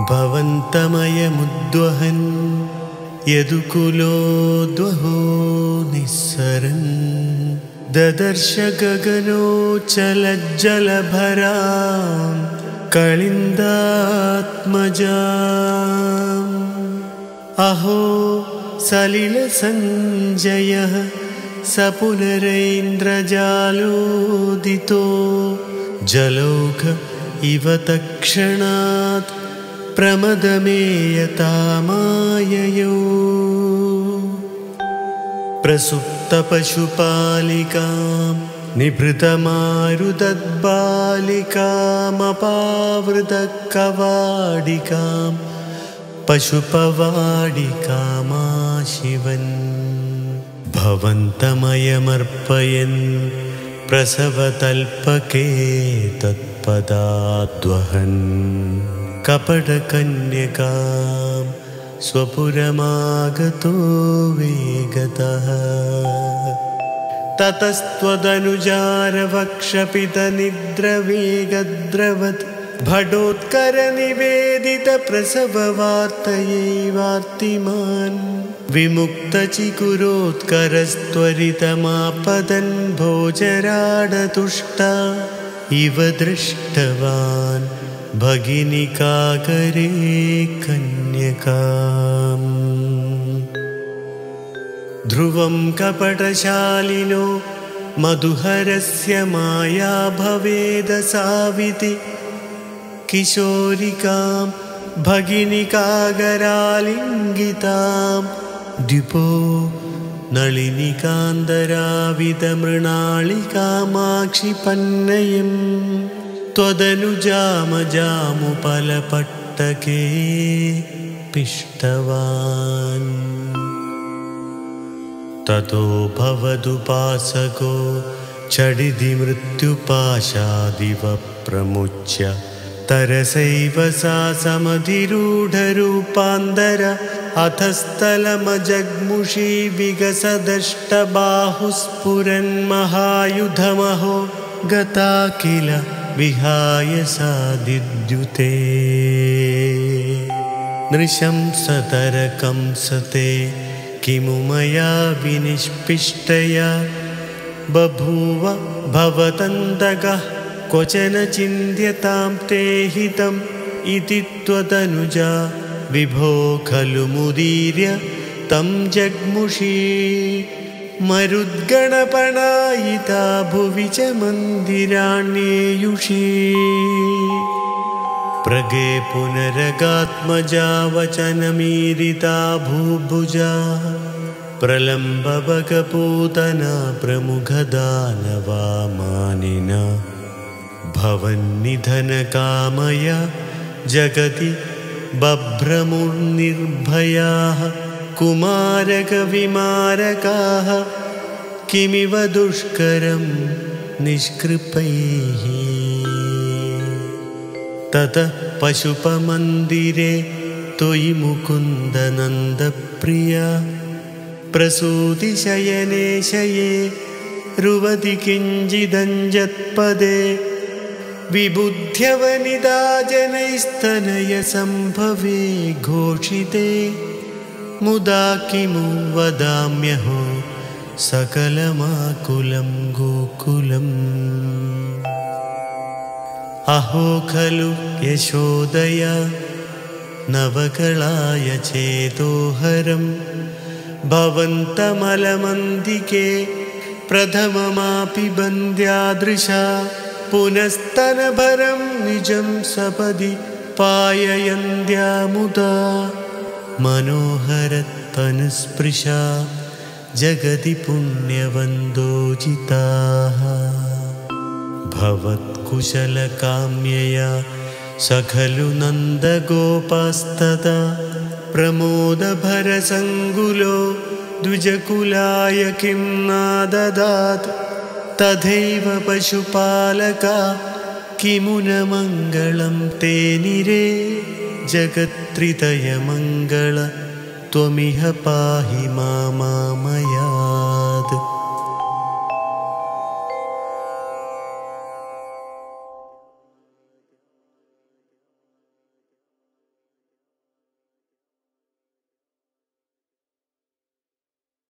भवन्तमयमुद्वहन् यदुकुलोद्वहो निस्सरन् ददर्श गगनोच्चलज्जलभरां कलिन्दात्मजाम् अहो सलिलसञ्जयः स पुनरेन्द्रजालोदितो जलौघ इव तत्क्षणात् प्रमदमेयतामाययौ प्रसुप्तपशुपालिकां निभृतमारुदद्बालिकामपावृतकवाडिकां पशुपवाडिकामाशिवन् भवन्तमयमर्पयन् प्रसवतल्पके तत्पदाद्वहन् कपटकन्यकां स्वपुरमागतो वेगतः ततस्त्वदनुजारवक्षपितनिद्रवेगद्रवत् भटोत्करनिवेदितप्रसववार्तयैवार्तिमान् विमुक्तचिकुरोत्करस्त्वरितमापदन् भोजराडतुष्टा इव दृष्टवान् भगिनिकाकरे कन्यकाम् ध्रुवं कपटशालिनो मधुहरस्य माया भवेदसाविति किशोरिकां भगिनिकागरालिङ्गितां द्युपो नलिनिकान्दराविदमृणालिकामाक्षिपन्नयं त्वदनुजामजामुपलपट्टके पिष्टवान् ततो भवदुपासको चडिदि मृत्युपाशादिव प्रमुच्य तरसैव सा समधिरूढरूपान्तर अथस्थलमजग्मुषी विगसदष्टबाहुस्फुरन्महायुधमहो गता किल विहाय सा दिद्युते नृशंसतरकंसते किमु मया विनिष्पिष्टया बभूव भवतन्तकः क्वचन चिन्त्यतां ते हितम् इति त्वदनुजा विभो खलु मुदीर्य तं जग्मुषी मरुद्गणपणायिता भुवि च मन्दिराण्येयुषी प्रगे पुनरगात्मजा वचनमीरिता भूभुजा प्रलम्बबकपूतना प्रमुखदानवामानिना भवन्निधनकामया जगति बभ्रमुर्निर्भयाः कुमारकविमारकाः किमिव दुष्करं निष्कृपैः ततः पशुपमन्दिरे त्वयि मुकुन्दनन्दप्रिया प्रसूतिशयने शये रुवति किञ्चिदञ्जत्पदे विबुध्यवनिता जनैस्तनयसम्भवे घोषिते मुदा किमु वदाम्यहो सकलमाकुलं गोकुलम् अहो खलु यशोदया नवकलाय चेतोहरं भवन्तमलमन्दिके प्रथममापि बन्द्यादृशा पुनस्तनभरं निजं सपदि पाययन्त्या मुदा मनोहरतनुस्पृशा जगति पुण्यवन्दोजिताः भवत्कुशलकाम्यया स खलु नन्दगोपास्तदा प्रमोदभरसङ्गुलो द्विजकुलाय किं नाददात् तथैव पशुपालका किमु न मङ्गलं ते निरे जगत्त्रितयमङ्गल त्वमिह पाहि मामामया।